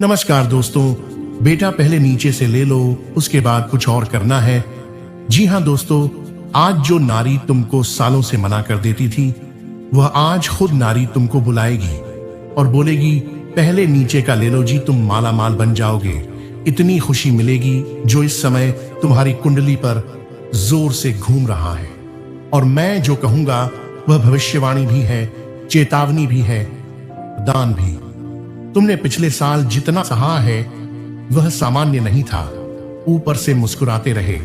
नमस्कार दोस्तों। बेटा पहले नीचे से ले लो, उसके बाद कुछ और करना है। जी हाँ दोस्तों, आज जो नारी तुमको सालों से मना कर देती थी, वह आज खुद नारी तुमको बुलाएगी और बोलेगी पहले नीचे का ले लो जी, तुम माला माल बन जाओगे। इतनी खुशी मिलेगी जो इस समय तुम्हारी कुंडली पर जोर से घूम रहा है। और मैं जो कहूंगा वह भविष्यवाणी भी है, चेतावनी भी है, दान भी। तुमने पिछले साल जितना सहा है वह सामान्य नहीं था। ऊपर से मुस्कुराते रहे,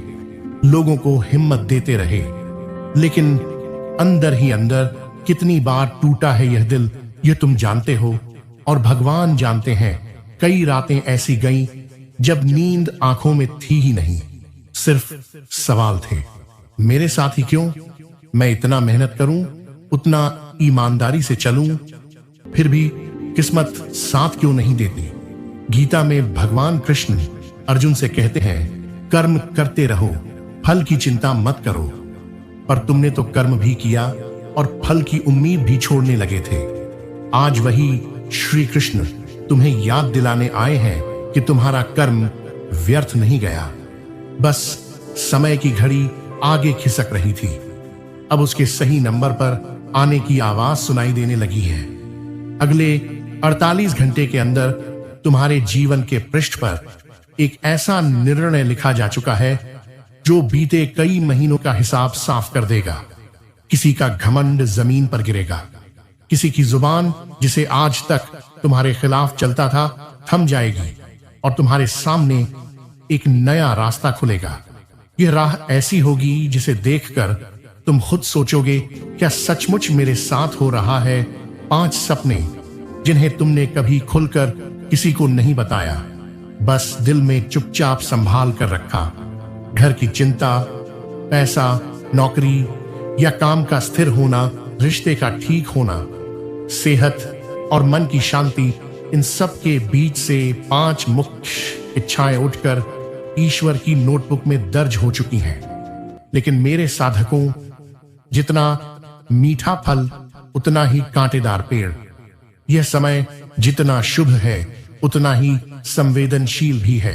लोगों को हिम्मत देते रहे, लेकिन अंदर ही अंदर कितनी बार टूटा है यह दिल, यह तुम जानते हो और भगवान जानते हैं। कई रातें ऐसी गईं जब नींद आंखों में थी ही नहीं, सिर्फ सवाल थे, मेरे साथ ही क्यों? मैं इतना मेहनत करूं, उतना ईमानदारी से चलूं, फिर भी किस्मत साथ क्यों नहीं देती? गीता में भगवान कृष्ण अर्जुन से कहते हैं, कर्म करते रहो, फल की चिंता मत करो। पर तुमने तो कर्म भी किया और फल की उम्मीद भी छोड़ने लगे थे। आज वही श्री कृष्ण तुम्हें याद दिलाने आए हैं कि तुम्हारा कर्म व्यर्थ नहीं गया, बस समय की घड़ी आगे खिसक रही थी। अब उसके सही नंबर पर आने की आवाज सुनाई देने लगी है। अगले 48 घंटे के अंदर तुम्हारे जीवन के पृष्ठ पर एक ऐसा निर्णय लिखा जा चुका है जो बीते कई महीनों का हिसाब साफ कर देगा। किसी का घमंड जमीन पर गिरेगा, किसी की जुबान जिसे आज तक तुम्हारे खिलाफ चलता था थम जाएगी और तुम्हारे सामने एक नया रास्ता खुलेगा। यह राह ऐसी होगी जिसे देखकर तुम खुद सोचोगे, क्या सचमुच मेरे साथ हो रहा है? 5 सपने जिन्हें तुमने कभी खुलकर किसी को नहीं बताया, बस दिल में चुपचाप संभाल कर रखा। घर की चिंता, पैसा, नौकरी या काम का स्थिर होना, रिश्ते का ठीक होना, सेहत और मन की शांति, इन सब के बीच से 5 मुख्य इच्छाएं उठकर ईश्वर की नोटबुक में दर्ज हो चुकी हैं। लेकिन मेरे साधकों, जितना मीठा फल उतना ही कांटेदार पेड़। यह समय जितना शुभ है उतना ही संवेदनशील भी है।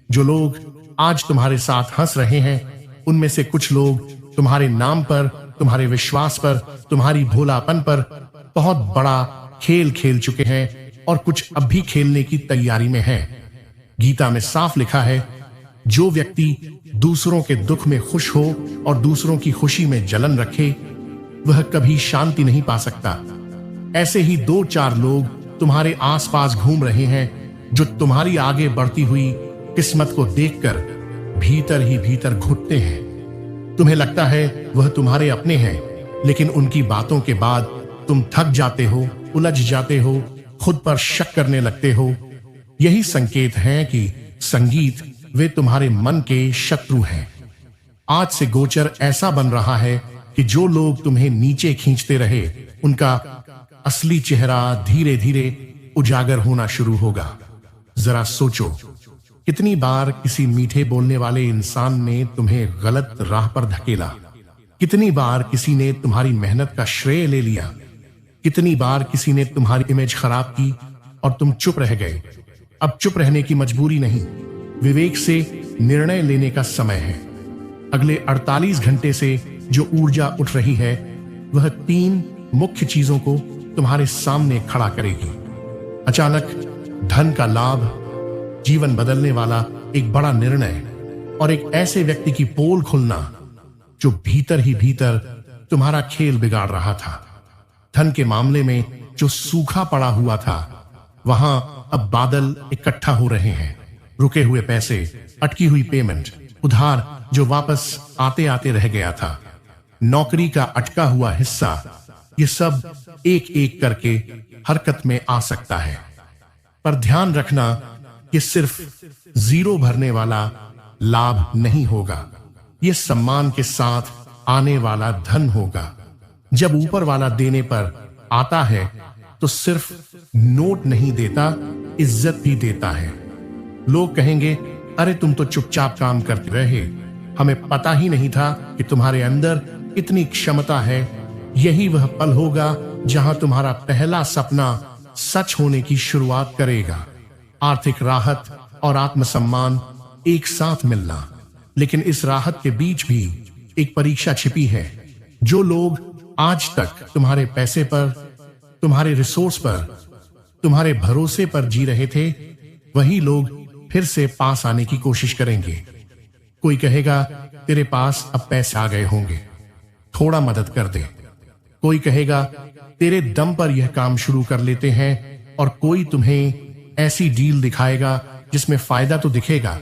जो लोग आज तुम्हारे साथ हंस रहे हैं, उनमें से कुछ लोग तुम्हारे नाम पर, तुम्हारे विश्वास पर, तुम्हारी भोलापन पर बहुत बड़ा खेल खेल चुके हैं और कुछ अब भी खेलने की तैयारी में हैं। गीता में साफ लिखा है, जो व्यक्ति दूसरों के दुख में खुश हो और दूसरों की खुशी में जलन रखे, वह कभी शांति नहीं पा सकता। ऐसे ही 2-4 लोग तुम्हारे आसपास घूम रहे हैं जो तुम्हारी आगे बढ़ती हुई किस्मत को देखकर भीतर ही भीतर घुटते हैं। तुम्हें लगता है वह तुम्हारे अपने हैं, लेकिन उनकी बातों के बाद तुम थक जाते हो, उलझ जाते हो, खुद पर शक करने लगते हो। यही संकेत है कि संगीत वे तुम्हारे मन के शत्रु हैं। आज से गोचर ऐसा बन रहा है कि जो लोग तुम्हें नीचे खींचते रहे, उनका असली चेहरा धीरे धीरे उजागर होना शुरू होगा। जरा सोचो, कितनी बार किसी मीठे बोलने वाले इंसान ने तुम्हें गलत राह पर धकेला? कितनी बार किसी ने तुम्हारी मेहनत का श्रेय ले लिया? कितनी बार किसी ने तुम्हारी इमेज खराब की और तुम चुप रह गए? अब चुप रहने की मजबूरी नहीं, विवेक से निर्णय लेने का समय है। अगले 48 घंटे से जो ऊर्जा उठ रही है, वह 3 मुख्य चीजों को तुम्हारे सामने खड़ा करेगी। अचानक धन का लाभ, जीवन बदलने वाला एक बड़ा निर्णय और एक ऐसे व्यक्ति की पोल खुलना जो भीतर ही भीतर तुम्हारा खेल बिगाड़ रहा था। धन के मामले में जो सूखा पड़ा हुआ था, वहां अब बादल इकट्ठा हो रहे हैं। रुके हुए पैसे, अटकी हुई पेमेंट, उधार जो वापस आते आते रह गया था, नौकरी का अटका हुआ हिस्सा, ये सब एक एक करके हरकत में आ सकता है। पर ध्यान रखना, ये सिर्फ जीरो भरने वाला लाभ नहीं होगा, ये सम्मान के साथ आने वाला धन होगा। जब ऊपर वाला देने पर आता है तो सिर्फ नोट नहीं देता, इज्जत भी देता है। लोग कहेंगे, अरे तुम तो चुपचाप काम करते रहे, हमें पता ही नहीं था कि तुम्हारे अंदर इतनी क्षमता है। यही वह पल होगा जहां तुम्हारा पहला सपना सच होने की शुरुआत करेगा। आर्थिक राहत और आत्मसम्मान एक साथ मिलना। लेकिन इस राहत के बीच भी एक परीक्षा छिपी है। जो लोग आज तक तुम्हारे पैसे पर, तुम्हारे रिसोर्स पर, तुम्हारे भरोसे पर जी रहे थे, वही लोग फिर से पास आने की कोशिश करेंगे। कोई कहेगा तेरे पास अब पैसे आ गए होंगे, थोड़ा मदद कर दे। कोई कहेगा तेरे दम पर यह काम शुरू कर लेते हैं, और कोई तुम्हें ऐसी डील दिखाएगा जिसमें फायदा तो दिखेगा,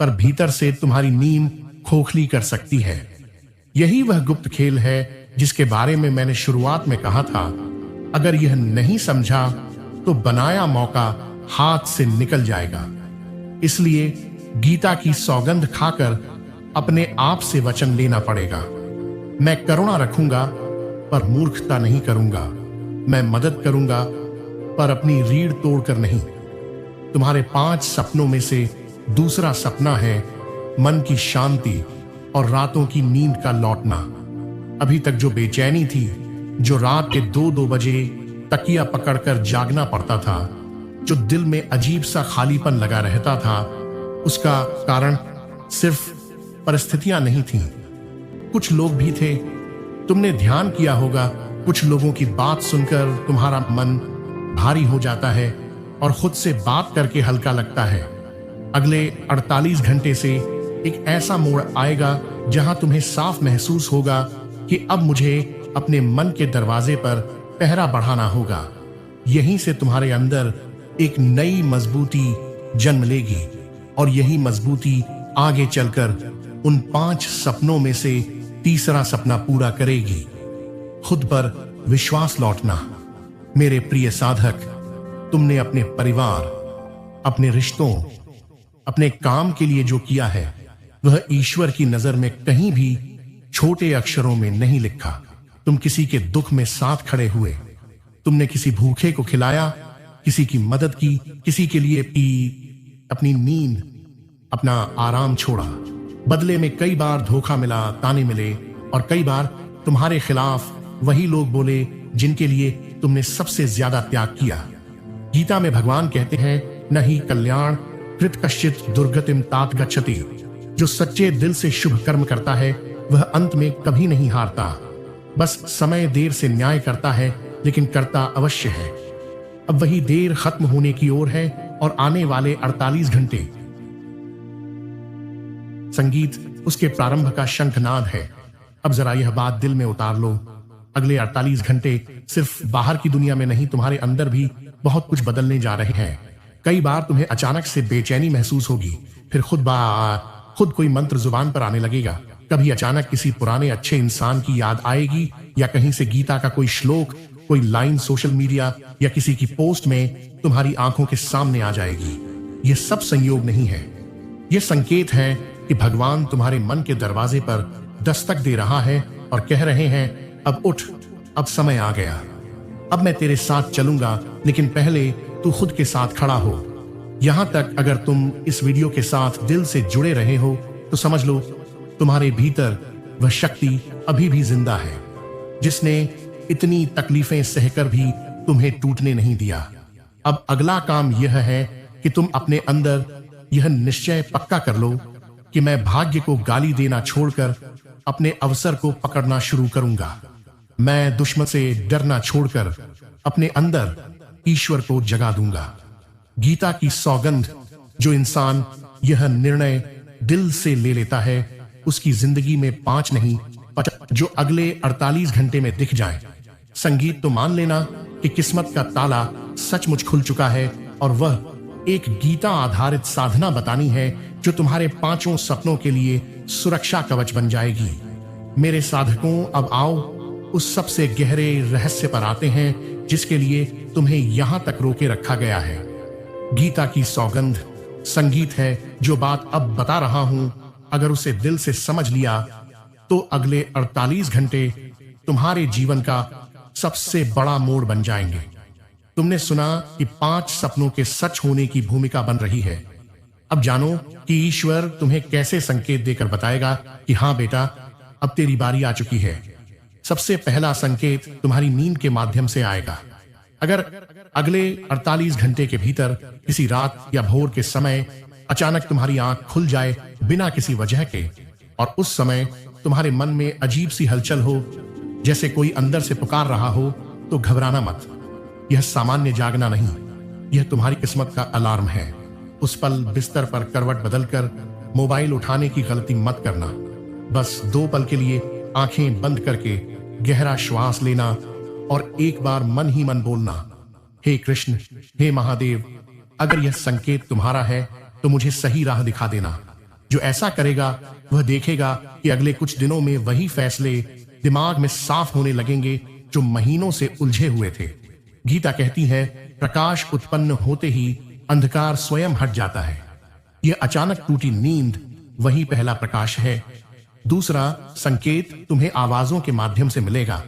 पर भीतर से तुम्हारी नींद खोखली कर सकती है। यही वह गुप्त खेल है जिसके बारे में मैंने शुरुआत में कहा था। अगर यह नहीं समझा तो बनाया मौका हाथ से निकल जाएगा। इसलिए गीता की सौगंध खाकर अपने आप से वचन लेना पड़ेगा। मैं करुणा रखूंगा पर मूर्खता नहीं करूंगा। मैं मदद करूंगा पर अपनी रीढ़ तोड़कर नहीं। तुम्हारे 5 सपनों में से दूसरा सपना है मन की शांति और रातों की नींद का लौटना। अभी तक जो बेचैनी थी, जो रात के 2-2 बजे तकिया पकड़कर जागना पड़ता था, जो दिल में अजीब सा खालीपन लगा रहता था, उसका कारण सिर्फ परिस्थितियां नहीं थीं। कुछ लोग भी थे। तुमने ध्यान किया होगा, कुछ लोगों की बात सुनकर तुम्हारा मन भारी हो जाता है और खुद से बात करके हल्का लगता है। अगले 48 घंटे से एक ऐसा मोड़ आएगा जहां तुम्हें साफ महसूस होगा कि अब मुझे अपने मन के दरवाजे पर पहरा बढ़ाना होगा। यहीं से तुम्हारे अंदर एक नई मजबूती जन्म लेगी, और यही मजबूती आगे चलकर उन 5 सपनों में से तीसरा सपना पूरा करेगी। खुद पर विश्वास लौटना। मेरे प्रिय साधक, तुमने अपने परिवार, अपने रिश्तों, अपने काम के लिए जो किया है, वह ईश्वर की नजर में कहीं भी छोटे अक्षरों में नहीं लिखा। तुम किसी के दुख में साथ खड़े हुए, तुमने किसी भूखे को खिलाया, किसी की मदद की, किसी के लिए अपनी नींद, अपना आराम छोड़ा। बदले में कई बार धोखा मिला, ताने मिले, और कई बार तुम्हारे खिलाफ वही लोग बोले जिनके लिए तुमने सबसे ज्यादा त्याग किया। गीता में भगवान कहते हैं, न ही कल्याण कृत कश्चित दुर्गतिम तात गच्छति। जो सच्चे दिल से शुभ कर्म करता है वह अंत में कभी नहीं हारता। बस समय देर से न्याय करता है, लेकिन करता अवश्य है। अब वही देर खत्म होने की ओर है, और आने वाले 48 घंटे संगीत उसके प्रारंभ का शंखनाद है। अब जरा यह बात दिल में उतार लो। अगले 48 घंटे सिर्फ बाहर की दुनिया में नहीं, तुम्हारे अंदर भी बहुत कुछ बदलने जा रहे हैं। कई बार तुम्हें अचानक से बेचैनी महसूस होगी, फिर खुद कोई मंत्र जुबान पर आने लगेगा। कभी अचानक किसी पुराने अच्छे इंसान की याद आएगी, या कहीं से गीता का कोई श्लोक, कोई लाइन सोशल मीडिया या किसी की पोस्ट में तुम्हारी आंखों के सामने आ जाएगी। यह सब संयोग नहीं है, यह संकेत है कि भगवान तुम्हारे मन के दरवाजे पर दस्तक दे रहा है और कह रहे हैं, अब उठ, अब समय आ गया। अब मैं तेरे साथ चलूंगा, लेकिन पहले तू खुद के साथ खड़ा हो। यहां तक अगर तुम इस वीडियो के साथ दिल से जुड़े रहे हो तो समझ लो तुम्हारे भीतर वह शक्ति अभी भी जिंदा है, जिसने इतनी तकलीफें सहकर भी तुम्हें टूटने नहीं दिया। अब अगला काम यह है कि तुम अपने अंदर यह निश्चय पक्का कर लो कि मैं भाग्य को गाली देना छोड़कर अपने अवसर को पकड़ना शुरू करूंगा। मैं दुश्मन से डरना छोड़कर अपने अंदर ईश्वर को जगा दूंगा। गीता की सौगंध, जो इंसान यह निर्णय दिल से ले लेता है, उसकी जिंदगी में 5 नहीं 50 जो अगले 48 घंटे में दिख जाए। संगीत, तो मान लेना कि किस्मत का ताला सचमुच खुल चुका है, और वह एक गीता आधारित साधना बतानी है जो तुम्हारे 5 सपनों के लिए सुरक्षा कवच बन जाएगी। मेरे साधकों, अब आओ उस सबसे गहरे रहस्य पर आते हैं जिसके लिए तुम्हें यहां तक रोके रखा गया है। गीता की सौगंध संगीत है। जो बात अब बता रहा हूं, अगर उसे दिल से समझ लिया तो अगले 48 घंटे तुम्हारे जीवन का सबसे बड़ा मोड़ बन जाएंगे। तुमने सुना कि 5 सपनों के सच होने की भूमिका बन रही है। अब जानो कि ईश्वर तुम्हें कैसे संकेत देकर बताएगा कि हां बेटा, अब तेरी बारी आ चुकी है। सबसे पहला संकेत तुम्हारी नींद के माध्यम से आएगा। अगर अगले 48 घंटे के भीतर किसी रात या भोर के समय अचानक तुम्हारी आंख खुल जाए बिना किसी वजह के, और उस समय तुम्हारे मन में अजीब सी हलचल हो, जैसे कोई अंदर से पुकार रहा हो, तो घबराना मत। यह सामान्य जागना नहीं, यह तुम्हारी किस्मत का अलार्म है। उस पल बिस्तर पर करवट बदलकर मोबाइल उठाने की गलती मत करना। बस 2 पल के लिए आंखें बंद करके गहरा श्वास लेना और एक बार मन ही मन बोलना, हे कृष्ण, हे महादेव, अगर यह संकेत तुम्हारा है तो मुझे सही राह दिखा देना। जो ऐसा करेगा वह देखेगा कि अगले कुछ दिनों में वही फैसले दिमाग में साफ होने लगेंगे जो महीनों से उलझे हुए थे। गीता कहती है, प्रकाश उत्पन्न होते ही अंधकार स्वयं हट जाता है। यह अचानक टूटी नींद वही पहला प्रकाश है। दूसरा संकेत तुम्हें आवाजों के माध्यम से मिलेगा।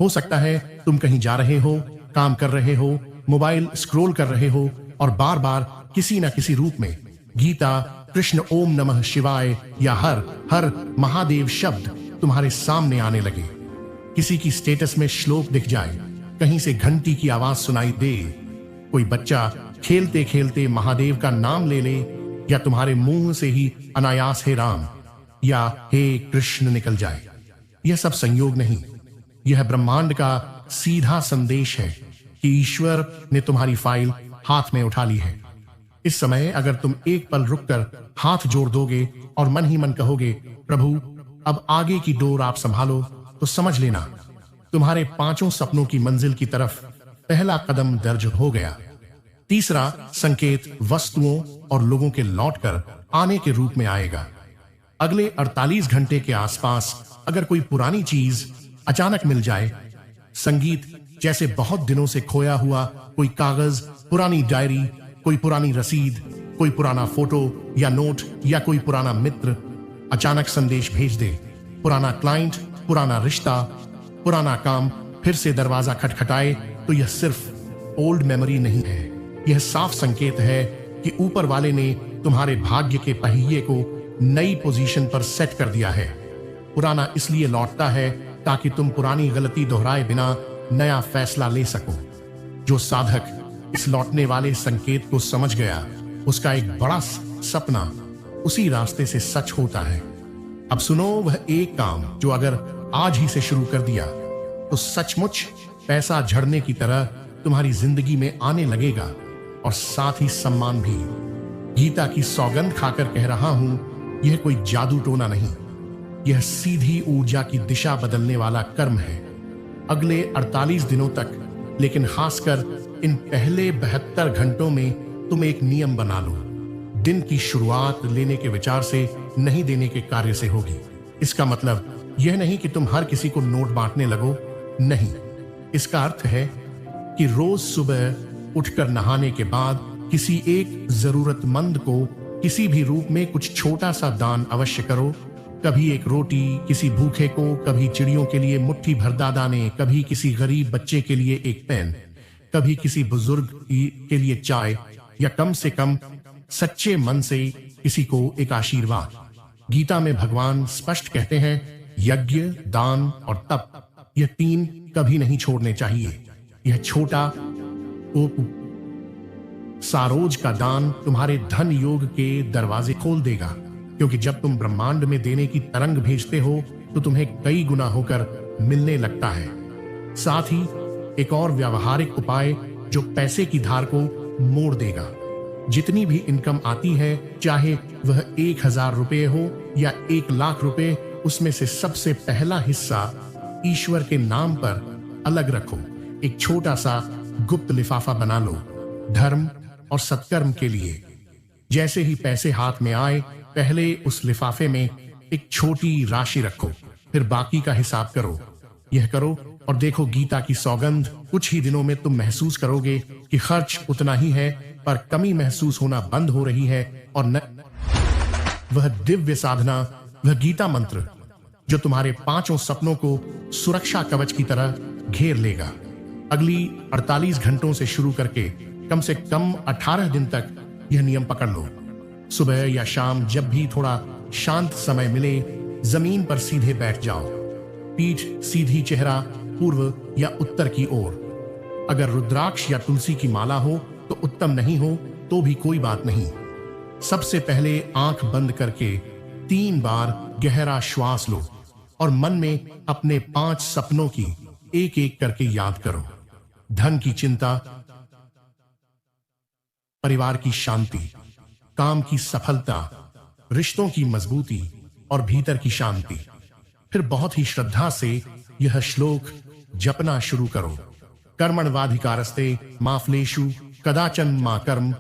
हो सकता है तुम कहीं जा रहे हो, काम कर रहे हो, मोबाइल स्क्रॉल कर रहे हो और बार बार किसी न किसी रूप में गीता, कृष्ण, ओम नमः शिवाय या हर हर महादेव शब्द तुम्हारे सामने आने लगे। किसी की स्टेटस में श्लोक दिख जाए, कहीं से घंटी की आवाज सुनाई दे, कोई बच्चा खेलते खेलते महादेव का नाम ले ले, या तुम्हारे मुंह से ही अनायास हे राम या हे कृष्ण निकल जाए। यह सब संयोग नहीं, यह ब्रह्मांड का सीधा संदेश है कि ईश्वर ने तुम्हारी फाइल हाथ में उठा ली है। इस समय अगर तुम एक पल रुककर हाथ जोड़ दोगे और मन ही मन कहोगे, प्रभु अब आगे की डोर आप संभालो, तो समझ लेना तुम्हारे 5 सपनों की मंजिल की तरफ पहला कदम दर्ज हो गया। तीसरा संकेत वस्तुओं और लोगों के लौटकर आने के रूप में आएगा। अगले 48 घंटे के आसपास अगर कोई पुरानी चीज अचानक मिल जाए, संगीत जैसे बहुत दिनों से खोया हुआ कोई कागज, पुरानी डायरी, कोई पुरानी रसीद, कोई पुराना फोटो या नोट, या कोई पुराना मित्र अचानक संदेश भेज दे, पुराना क्लाइंट, पुराना रिश्ता, पुराना काम फिर से दरवाजा खटखटाए, तो यह सिर्फ ओल्ड मेमोरी नहीं है, यह साफ संकेत है कि ऊपर वाले ने तुम्हारे भाग्य के पहिए को नई पोजीशन पर सेट कर दिया है। पुराना इसलिए लौटता है ताकि तुम पुरानी गलती दोहराए बिना नया फैसला ले सको। जो साधक इस लौटने वाले संकेत को समझ गया, उसका एक बड़ा सपना उसी रास्ते से सच होता है। अब सुनो वह एक काम जो अगर आज ही से शुरू कर दिया तो सचमुच पैसा झड़ने की तरह तुम्हारी जिंदगी में आने लगेगा, और साथ ही सम्मान भी। गीता की सौगंध खाकर कह रहा हूं, यह कोई जादू टोना नहीं, यह सीधी ऊर्जा की दिशा बदलने वाला कर्म है। अगले 48 दिनों तक, लेकिन खासकर इन पहले 72 घंटों में तुम एक नियम बना लो। दिन की शुरुआत लेने के विचार से नहीं, देने के कार्य से होगी। इसका मतलब यह नहीं कि तुम हर किसी को नोट बांटने लगो, नहीं। इसका अर्थ है कि रोज सुबह उठकर नहाने के बाद किसी एक जरूरतमंद को किसी भी रूप में कुछ छोटा सा दान अवश्य करो। कभी एक रोटी किसी भूखे को, कभी चिड़ियों के लिए मुट्ठी भर दाने, कभी किसी गरीब बच्चे के लिए एक पेन, कभी किसी बुजुर्ग के लिए चाय, या कम से कम सच्चे मन से किसी को एक आशीर्वाद। गीता में भगवान स्पष्ट कहते हैं, यज्ञ, दान और तप, यह 3 कभी नहीं छोड़ने चाहिए। यह छोटा सारोज का दान तुम्हारे धन योग के दरवाजे खोल देगा, क्योंकि जब तुम ब्रह्मांड में देने की तरंग भेजते हो तो तुम्हें कई गुना होकर मिलने लगता है। साथ ही एक और व्यावहारिक उपाय जो पैसे की धार को मोड़ देगा। जितनी भी इनकम आती है, चाहे वह 1000 रुपये हो या 1 लाख रुपए, उसमें से सबसे पहला हिस्सा ईश्वर के नाम पर अलग रखो। एक छोटा सा गुप्त लिफाफा बना लो, धर्म और सत्कर्म के लिए। जैसे ही पैसे हाथ में आए, पहले उस लिफाफे में एक छोटी राशि रखो, फिर बाकी का हिसाब करो। यह करो और देखो गीता की सौगंध, कुछ ही दिनों में तुम महसूस करोगे कि खर्च उतना ही है, पर कमी महसूस होना बंद हो रही है, और न वह दिव्य साधना, वह गीता मंत्र जो तुम्हारे 5 सपनों को सुरक्षा कवच की तरह घेर लेगा। अगली 48 घंटों से शुरू करके कम से कम 18 दिन तक यह नियम पकड़ लो। सुबह या शाम जब भी थोड़ा शांत समय मिले, जमीन पर सीधे बैठ जाओ, पीठ सीधी, चेहरा पूर्व या उत्तर की ओर। अगर रुद्राक्ष या तुलसी की माला हो तो उत्तम, नहीं हो तो भी कोई बात नहीं। सबसे पहले आंख बंद करके 3 बार गहरा श्वास लो और मन में अपने 5 सपनों की एक एक करके याद करो। धन की चिंता, परिवार की शांति, काम की सफलता, रिश्तों की मजबूती और भीतर की शांति। फिर बहुत ही श्रद्धा से यह श्लोक जपना शुरू करो। कर्मण्वाधिकारस्ते मा फलेषु कदाचन मा कर्म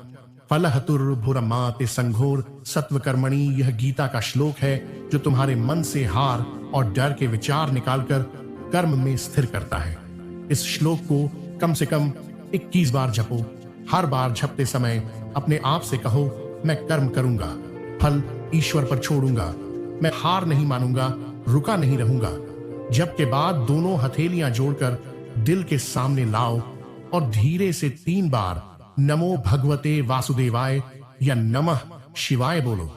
फलहतुर्भुरमा ते संघोर सत्वकर्मणि। यह गीता का श्लोक है जो तुम्हारे मन से हार और डर के विचार निकालकर कर्म में स्थिर करता है। इस श्लोक को कम से कम 21 बार जपो। हर बार जपते समय अपने आप से कहो, मैं कर्म करूंगा, फल ईश्वर पर छोड़ूंगा, मैं हार नहीं मानूंगा, रुका नहीं रहूंगा। जप के बाद दोनों हथेलियां जोड़कर दिल के सामने लाओ और धीरे से 3 बार नमो भगवते वासुदेवाय या नमः शिवाय बोलो।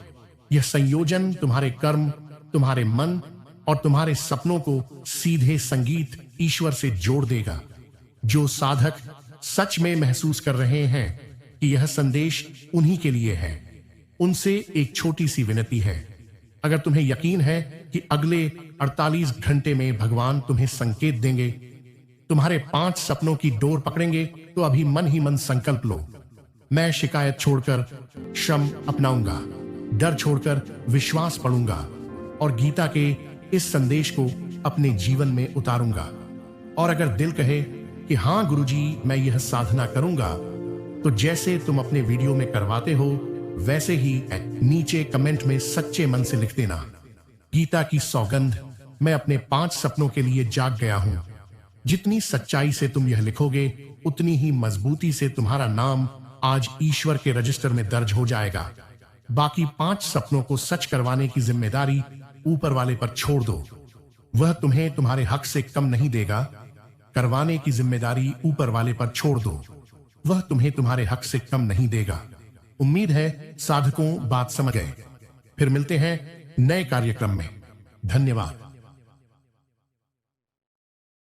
यह संयोजन तुम्हारे कर्म, तुम्हारे मन और तुम्हारे सपनों को सीधे संगीत ईश्वर से जोड़ देगा। जो साधक सच में महसूस कर रहे हैं कि यह संदेश उन्हीं के लिए है, उनसे एक छोटी सी विनती है। अगर तुम्हें यकीन है कि अगले 48 घंटे में भगवान तुम्हें संकेत देंगे, तुम्हारे 5 सपनों की डोर पकड़ेंगे, तो अभी मन ही मन संकल्प लो, मैं शिकायत छोड़कर श्रम अपनाऊंगा, डर छोड़कर विश्वास पढ़ूंगा और गीता के इस संदेश को अपने जीवन में उतारूंगा। और अगर दिल कहे कि हां गुरुजी, मैं यह साधना करूंगा, तो जैसे तुम अपने वीडियो में करवाते हो वैसे ही नीचे कमेंट में सच्चे मन से लिख देना, गीता की सौगंध, मैं अपने 5 सपनों के लिए जाग गया हूं। जितनी सच्चाई से तुम यह लिखोगे, उतनी ही मजबूती से तुम्हारा नाम आज ईश्वर के रजिस्टर में दर्ज हो जाएगा। बाकी 5 सपनों को सच करवाने की जिम्मेदारी ऊपर वाले पर छोड़ दो, वह तुम्हें तुम्हारे हक से कम नहीं देगा। करवाने की जिम्मेदारी ऊपर वाले पर छोड़ दो, वह तुम्हें तुम्हारे हक से कम नहीं देगा। उम्मीद है साधकों बात समझ गए। फिर मिलते हैं नए कार्यक्रम में। धन्यवाद।